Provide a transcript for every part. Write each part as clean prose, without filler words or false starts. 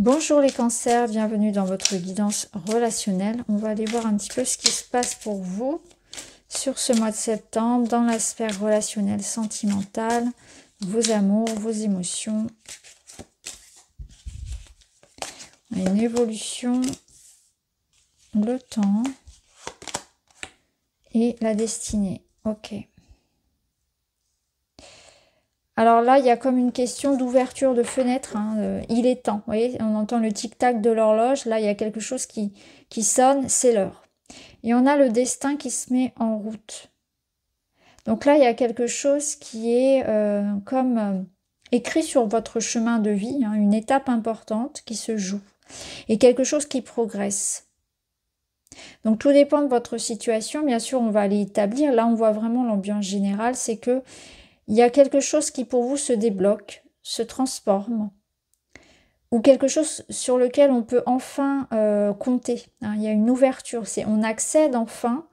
Bonjour les cancers, bienvenue dans votre guidance relationnelle. On va aller voir un petit peu ce qui se passe pour vous sur ce mois de septembre dans la sphère relationnelle sentimentale, vos amours, vos émotions. Une évolution, le temps et la destinée. Ok. Alors là, il y a comme une question d'ouverture de fenêtre. Il est temps. Vous voyez, on entend le tic-tac de l'horloge. Là, il y a quelque chose qui sonne, c'est l'heure. Et on a le destin qui se met en route. Donc là, il y a quelque chose qui est écrit sur votre chemin de vie, une étape importante qui se joue. Et quelque chose qui progresse. Donc tout dépend de votre situation. Bien sûr, on va aller établir. Là, on voit vraiment l'ambiance générale. C'est que il y a quelque chose qui pour vous se débloque, se transforme, ou quelque chose sur lequel on peut enfin compter. Il y a une ouverture, on accède enfin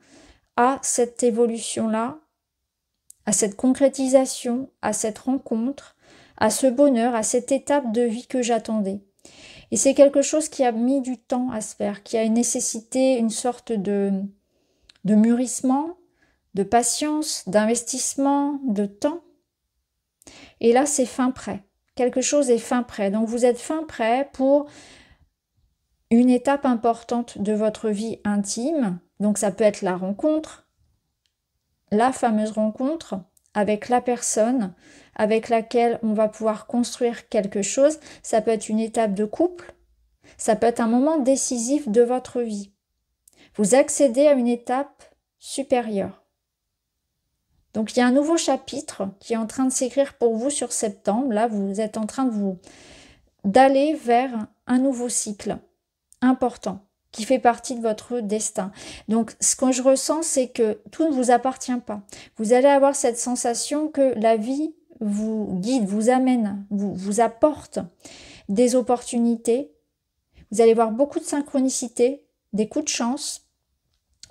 à cette évolution-là, à cette concrétisation, à cette rencontre, à ce bonheur, à cette étape de vie que j'attendais. Et c'est quelque chose qui a mis du temps à se faire, qui a une nécessité, une sorte de mûrissement, de patience, d'investissement, de temps. Et là, c'est fin prêt. Quelque chose est fin prêt. Donc, vous êtes fin prêt pour une étape importante de votre vie intime. Donc, ça peut être la rencontre, la fameuse rencontre avec la personne avec laquelle on va pouvoir construire quelque chose. Ça peut être une étape de couple. Ça peut être un moment décisif de votre vie. Vous accédez à une étape supérieure. Donc, il y a un nouveau chapitre qui est en train de s'écrire pour vous sur septembre. Là, vous êtes en train d'aller vers un nouveau cycle important qui fait partie de votre destin. Donc, ce que je ressens, c'est que tout ne vous appartient pas. Vous allez avoir cette sensation que la vie vous guide, vous amène, vous apporte des opportunités. Vous allez voir beaucoup de synchronicité, des coups de chance.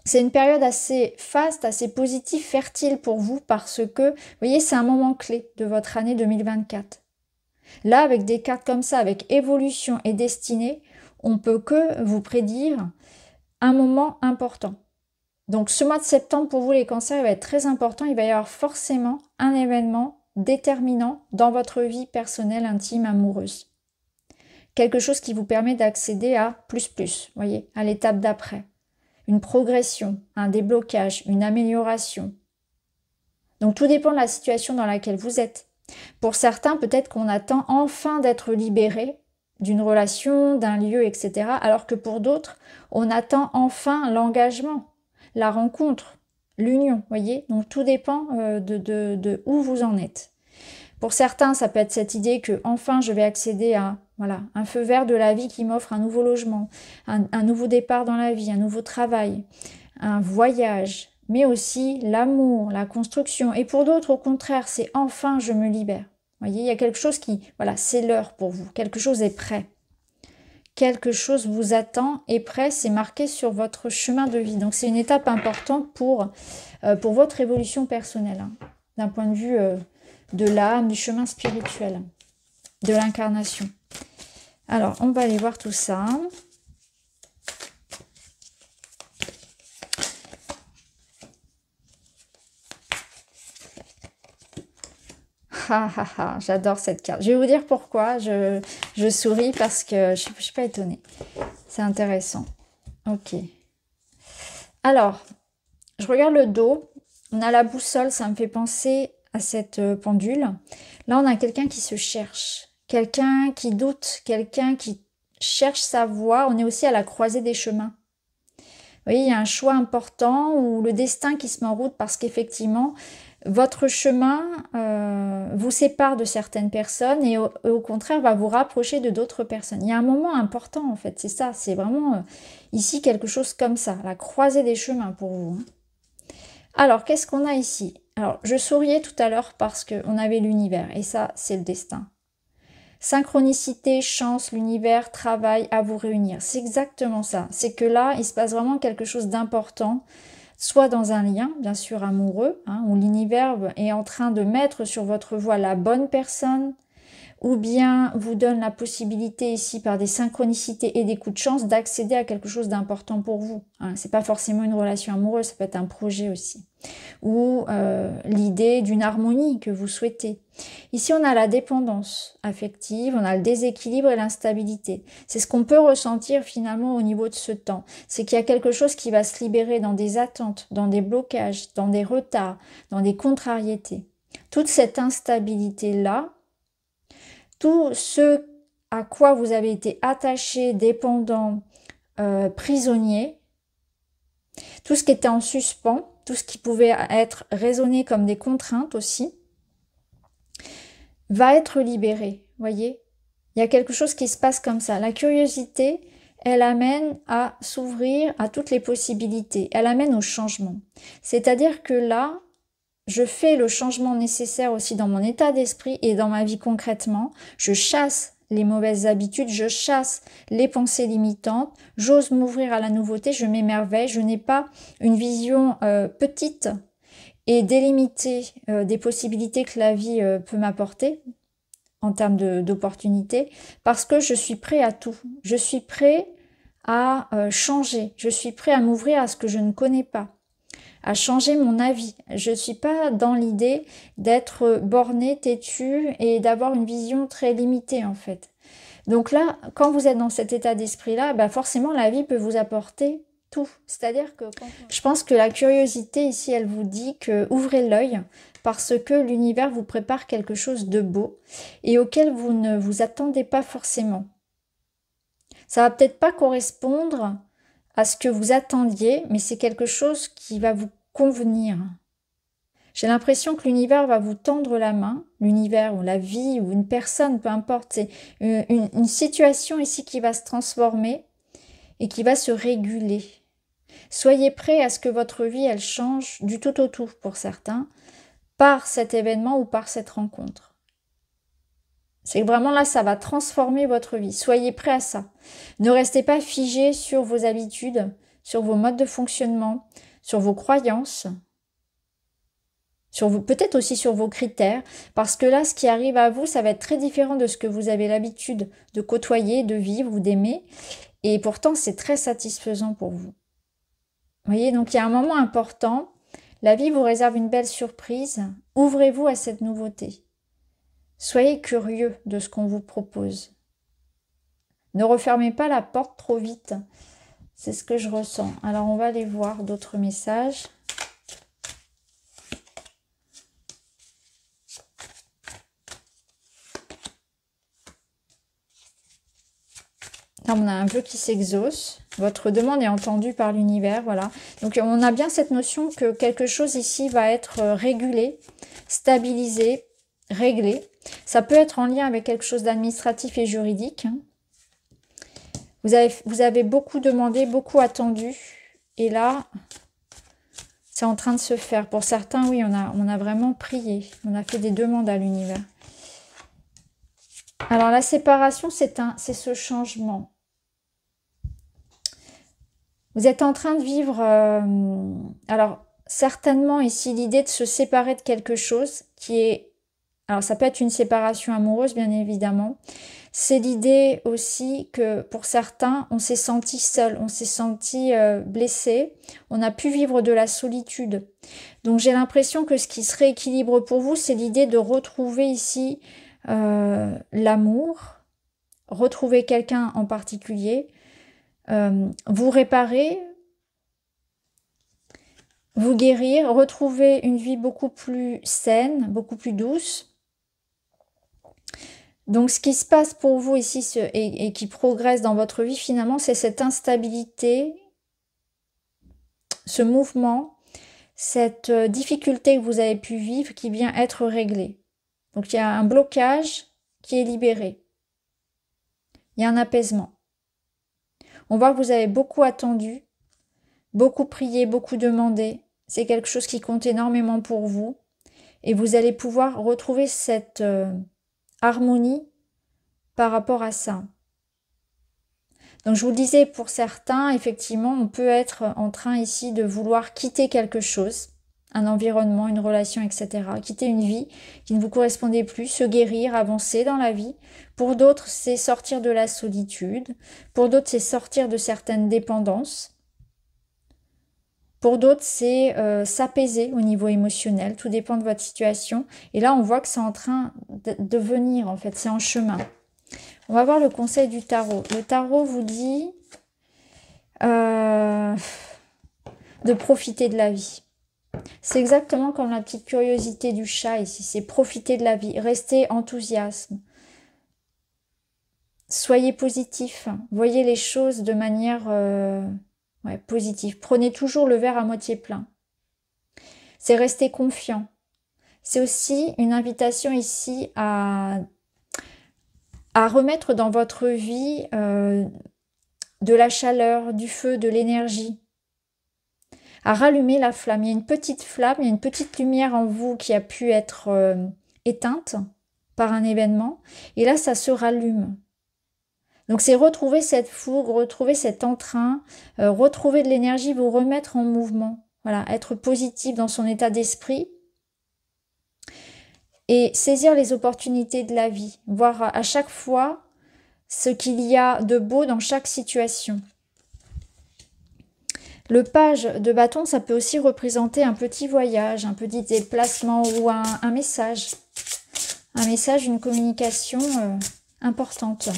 C'est une période assez faste, assez positive, fertile pour vous parce que, vous voyez, c'est un moment clé de votre année 2024. Là, avec des cartes comme ça, avec évolution et destinée, on peut que vous prédire un moment important. Donc, ce mois de septembre, pour vous les cancers, il va être très important. Il va y avoir forcément un événement déterminant dans votre vie personnelle, intime, amoureuse. Quelque chose qui vous permet d'accéder à plus, vous voyez, à l'étape d'après. Une progression, un déblocage, une amélioration. Donc tout dépend de la situation dans laquelle vous êtes. Pour certains, peut-être qu'on attend enfin d'être libéré d'une relation, d'un lieu, etc. Alors que pour d'autres, on attend enfin l'engagement, la rencontre, l'union, voyez. Donc tout dépend de où vous en êtes. Pour certains, ça peut être cette idée que enfin je vais accéder à un feu vert de la vie qui m'offre un nouveau logement, un nouveau départ dans la vie, un nouveau travail, un voyage, mais aussi l'amour, la construction. Et pour d'autres, au contraire, c'est enfin je me libère. Vous voyez, il y a quelque chose qui, c'est l'heure pour vous. Quelque chose est prêt. Quelque chose vous attend, est prêt, c'est marqué sur votre chemin de vie. Donc c'est une étape importante pour votre évolution personnelle, d'un point de vue de l'âme, du chemin spirituel, de l'incarnation. Alors, on va aller voir tout ça. J'adore cette carte. Je vais vous dire pourquoi je souris parce que je ne suis pas étonnée. C'est intéressant. Ok. Alors, je regarde le dos. On a la boussole, ça me fait penser à cette pendule. Là, on a quelqu'un qui se cherche. Quelqu'un qui doute, quelqu'un qui cherche sa voie. On est aussi à la croisée des chemins. Vous voyez, il y a un choix important ou le destin qui se met en route parce qu'effectivement, votre chemin vous sépare de certaines personnes et au contraire va vous rapprocher de d'autres personnes. Il y a un moment important en fait, c'est ça, c'est vraiment ici quelque chose comme ça, la croisée des chemins pour vous. Alors, qu'est-ce qu'on a ici? Alors, je souriais tout à l'heure parce qu'on avait l'univers et ça, c'est le destin. Synchronicité, chance, l'univers, travail à vous réunir. C'est exactement ça. C'est que là, il se passe vraiment quelque chose d'important, soit dans un lien, bien sûr, amoureux, où l'univers est en train de mettre sur votre voie la bonne personne, ou bien vous donne la possibilité ici par des synchronicités et des coups de chance d'accéder à quelque chose d'important pour vous. Hein. C'est pas forcément une relation amoureuse, ça peut être un projet aussi. Ou l'idée d'une harmonie que vous souhaitez. Ici, on a la dépendance affective, on a le déséquilibre et l'instabilité. C'est ce qu'on peut ressentir finalement au niveau de ce temps. C'est qu'il y a quelque chose qui va se libérer dans des attentes, dans des blocages, dans des retards, dans des contrariétés. Toute cette instabilité-là, tout ce à quoi vous avez été attaché, dépendant, prisonnier, tout ce qui était en suspens, tout ce qui pouvait être raisonné comme des contraintes aussi, va être libéré, voyez. Il y a quelque chose qui se passe comme ça. La curiosité, elle amène à s'ouvrir à toutes les possibilités, elle amène au changement. C'est-à-dire que là, je fais le changement nécessaire aussi dans mon état d'esprit et dans ma vie concrètement. Je chasse les mauvaises habitudes, je chasse les pensées limitantes, j'ose m'ouvrir à la nouveauté, je m'émerveille, je n'ai pas une vision petite et délimitée des possibilités que la vie peut m'apporter en termes d'opportunités, parce que je suis prêt à tout. Je suis prêt à changer, je suis prêt à m'ouvrir à ce que je ne connais pas, à changer mon avis. Je ne suis pas dans l'idée d'être bornée, têtue et d'avoir une vision très limitée en fait. Donc là, quand vous êtes dans cet état d'esprit-là, bah forcément la vie peut vous apporter tout. C'est-à-dire que je pense que la curiosité ici, elle vous dit que ouvrez l'œil parce que l'univers vous prépare quelque chose de beau et auquel vous ne vous attendez pas forcément. Ça va peut-être pas correspondre à ce que vous attendiez, mais c'est quelque chose qui va vous convenir. J'ai l'impression que l'univers va vous tendre la main, l'univers ou la vie ou une personne, peu importe, c'est une situation ici qui va se transformer et qui va se réguler. Soyez prêts à ce que votre vie, elle change du tout au tout pour certains, par cet événement ou par cette rencontre. C'est que vraiment là, ça va transformer votre vie. Soyez prêts à ça. Ne restez pas figés sur vos habitudes, sur vos modes de fonctionnement, sur vos croyances, peut-être aussi sur vos critères, parce que là, ce qui arrive à vous, ça va être très différent de ce que vous avez l'habitude de côtoyer, de vivre ou d'aimer. Et pourtant, c'est très satisfaisant pour vous. Vous voyez, donc il y a un moment important. La vie vous réserve une belle surprise. Ouvrez-vous à cette nouveauté. Soyez curieux de ce qu'on vous propose. Ne refermez pas la porte trop vite. C'est ce que je ressens. Alors, on va aller voir d'autres messages. Là, on a un vœu qui s'exauce. Votre demande est entendue par l'univers, voilà. Donc, on a bien cette notion que quelque chose ici va être régulé, stabilisé, réglé. Ça peut être en lien avec quelque chose d'administratif et juridique. Vous avez beaucoup demandé, beaucoup attendu. Et là, c'est en train de se faire. Pour certains, oui, on a vraiment prié. On a fait des demandes à l'univers. Alors, la séparation, c'est ce changement. Vous êtes en train de vivre... alors, certainement, ici, l'idée de se séparer de quelque chose qui est... Alors, ça peut être une séparation amoureuse, bien évidemment. C'est l'idée aussi que, pour certains, on s'est senti seul, on s'est senti blessé, on a pu vivre de la solitude. Donc, j'ai l'impression que ce qui se rééquilibre pour vous, c'est l'idée de retrouver ici l'amour, retrouver quelqu'un en particulier, vous réparer, vous guérir, retrouver une vie beaucoup plus saine, beaucoup plus douce. Donc, ce qui se passe pour vous ici et qui progresse dans votre vie, finalement, c'est cette instabilité, ce mouvement, cette difficulté que vous avez pu vivre qui vient être réglée. Donc, il y a un blocage qui est libéré. Il y a un apaisement. On voit que vous avez beaucoup attendu, beaucoup prié, beaucoup demandé. C'est quelque chose qui compte énormément pour vous. Et vous allez pouvoir retrouver cette... harmonie par rapport à ça. Donc je vous le disais, pour certains, effectivement, on peut être en train ici de vouloir quitter quelque chose, un environnement, une relation, etc. Quitter une vie qui ne vous correspondait plus, se guérir, avancer dans la vie. Pour d'autres, c'est sortir de la solitude. Pour d'autres, c'est sortir de certaines dépendances. Pour d'autres, c'est s'apaiser au niveau émotionnel. Tout dépend de votre situation. Et là, on voit que c'est en train de venir, en fait. C'est en chemin. On va voir le conseil du tarot. Le tarot vous dit de profiter de la vie. C'est exactement comme la petite curiosité du chat ici. C'est profiter de la vie. Restez enthousiaste. Soyez positif. Voyez les choses de manière positive. Prenez toujours le verre à moitié plein. C'est rester confiant. C'est aussi une invitation ici à remettre dans votre vie de la chaleur, du feu, de l'énergie. À rallumer la flamme. Il y a une petite flamme, il y a une petite lumière en vous qui a pu être éteinte par un événement. Et là, ça se rallume. Donc c'est retrouver cette fougue, retrouver cet entrain, retrouver de l'énergie, vous remettre en mouvement. Voilà, être positif dans son état d'esprit et saisir les opportunités de la vie, voir à chaque fois ce qu'il y a de beau dans chaque situation. Le page de bâton, ça peut aussi représenter un petit voyage, un petit déplacement ou un message. Un message, une communication importante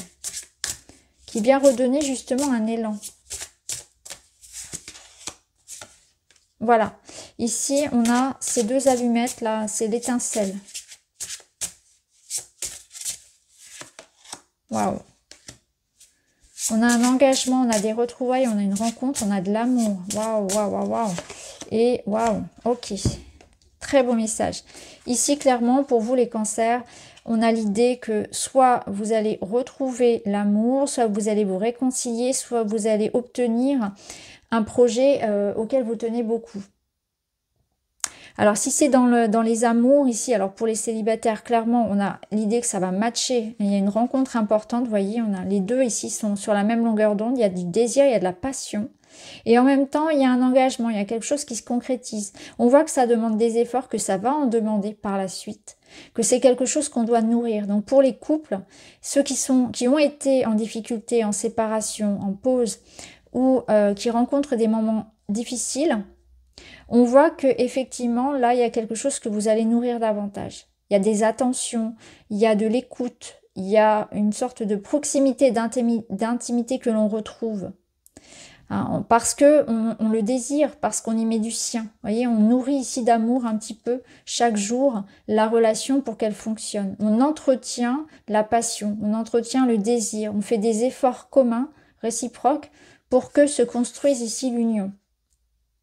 qui vient redonner justement un élan. Voilà. Ici, on a ces deux allumettes là, c'est l'étincelle. Waouh. On a un engagement, on a des retrouvailles, on a une rencontre, on a de l'amour. Waouh, waouh, waouh, waouh. Et waouh, ok. Très beau message. Ici, clairement, pour vous les cancers, on a l'idée que soit vous allez retrouver l'amour, soit vous allez vous réconcilier, soit vous allez obtenir un projet auquel vous tenez beaucoup. Alors, si c'est dans les amours ici, alors pour les célibataires, clairement, on a l'idée que ça va matcher. Il y a une rencontre importante, vous voyez, on a les deux ici sont sur la même longueur d'onde. Il y a du désir, il y a de la passion. Et en même temps, il y a un engagement, il y a quelque chose qui se concrétise. On voit que ça demande des efforts, que ça va en demander par la suite, que c'est quelque chose qu'on doit nourrir. Donc pour les couples, ceux qui ont été en difficulté, en séparation, en pause, ou qui rencontrent des moments difficiles, on voit que effectivement là, il y a quelque chose que vous allez nourrir davantage. Il y a des attentions, il y a de l'écoute, il y a une sorte de proximité, d'intimité que l'on retrouve. Hein, parce que on le désire, parce qu'on y met du sien. Vous voyez, on nourrit ici d'amour un petit peu chaque jour la relation pour qu'elle fonctionne. On entretient la passion, on entretient le désir, on fait des efforts communs, réciproques, pour que se construise ici l'union.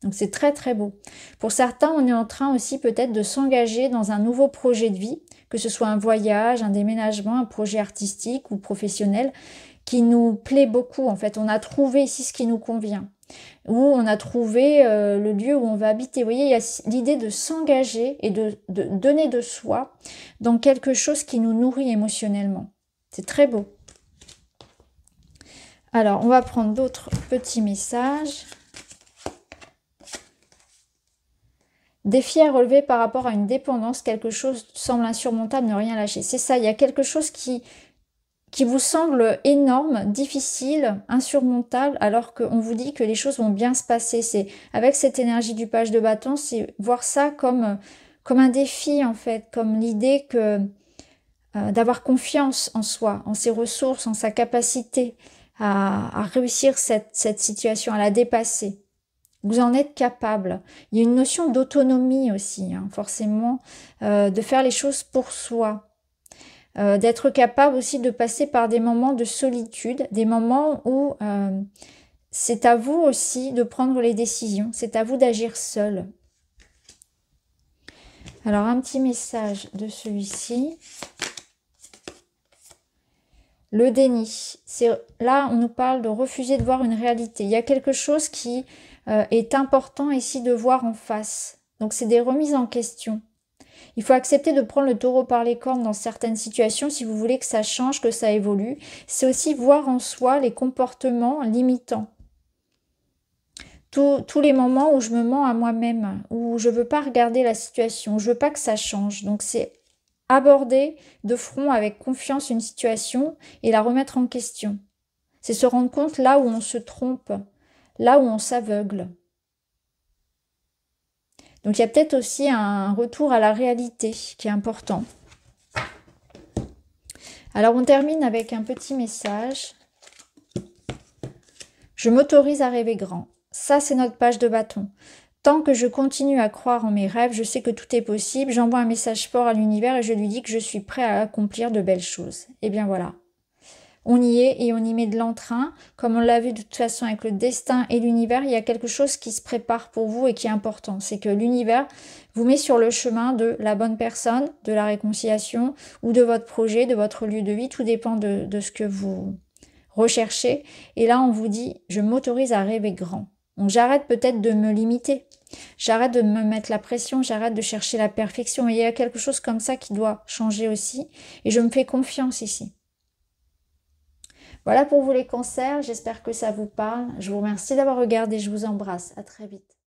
Donc c'est très très beau. Pour certains, on est en train aussi peut-être de s'engager dans un nouveau projet de vie, que ce soit un voyage, un déménagement, un projet artistique ou professionnel, qui nous plaît beaucoup. En fait, on a trouvé ici ce qui nous convient. Ou on a trouvé le lieu où on va habiter. Vous voyez, il y a l'idée de s'engager et de donner de soi dans quelque chose qui nous nourrit émotionnellement. C'est très beau. Alors, on va prendre d'autres petits messages. Défi à relever par rapport à une dépendance, quelque chose semble insurmontable, ne rien lâcher. C'est ça, il y a quelque chose qui vous semble énorme, difficile, insurmontable, alors qu'on vous dit que les choses vont bien se passer. C'est avec cette énergie du page de bâton, c'est voir ça comme un défi en fait, comme l'idée que d'avoir confiance en soi, en ses ressources, en sa capacité à réussir cette situation, à la dépasser. Vous en êtes capable. Il y a une notion d'autonomie aussi, hein, forcément, de faire les choses pour soi. D'être capable aussi de passer par des moments de solitude, des moments où c'est à vous aussi de prendre les décisions, c'est à vous d'agir seul. Alors, un petit message de celui-ci. Le déni. Là, on nous parle de refuser de voir une réalité. Il y a quelque chose qui est important ici de voir en face. Donc, c'est des remises en question. Il faut accepter de prendre le taureau par les cornes dans certaines situations si vous voulez que ça change, que ça évolue. C'est aussi voir en soi les comportements limitants. tous les moments où je me mens à moi-même, où je veux pas regarder la situation, où je veux pas que ça change. Donc c'est aborder de front avec confiance une situation et la remettre en question. C'est se rendre compte là où on se trompe, là où on s'aveugle. Donc il y a peut-être aussi un retour à la réalité qui est important. Alors on termine avec un petit message. Je m'autorise à rêver grand. Ça, c'est notre page de bâton. Tant que je continue à croire en mes rêves, je sais que tout est possible. J'envoie un message fort à l'univers et je lui dis que je suis prêt à accomplir de belles choses. Et bien voilà. On y est et on y met de l'entrain. Comme on l'a vu de toute façon avec le destin et l'univers, il y a quelque chose qui se prépare pour vous et qui est important. C'est que l'univers vous met sur le chemin de la bonne personne, de la réconciliation ou de votre projet, de votre lieu de vie. Tout dépend de ce que vous recherchez. Et là, on vous dit, je m'autorise à rêver grand. Donc j'arrête peut-être de me limiter. J'arrête de me mettre la pression, j'arrête de chercher la perfection. Et il y a quelque chose comme ça qui doit changer aussi. Et je me fais confiance ici. Voilà pour vous les cancers, j'espère que ça vous parle. Je vous remercie d'avoir regardé, je vous embrasse. À très vite.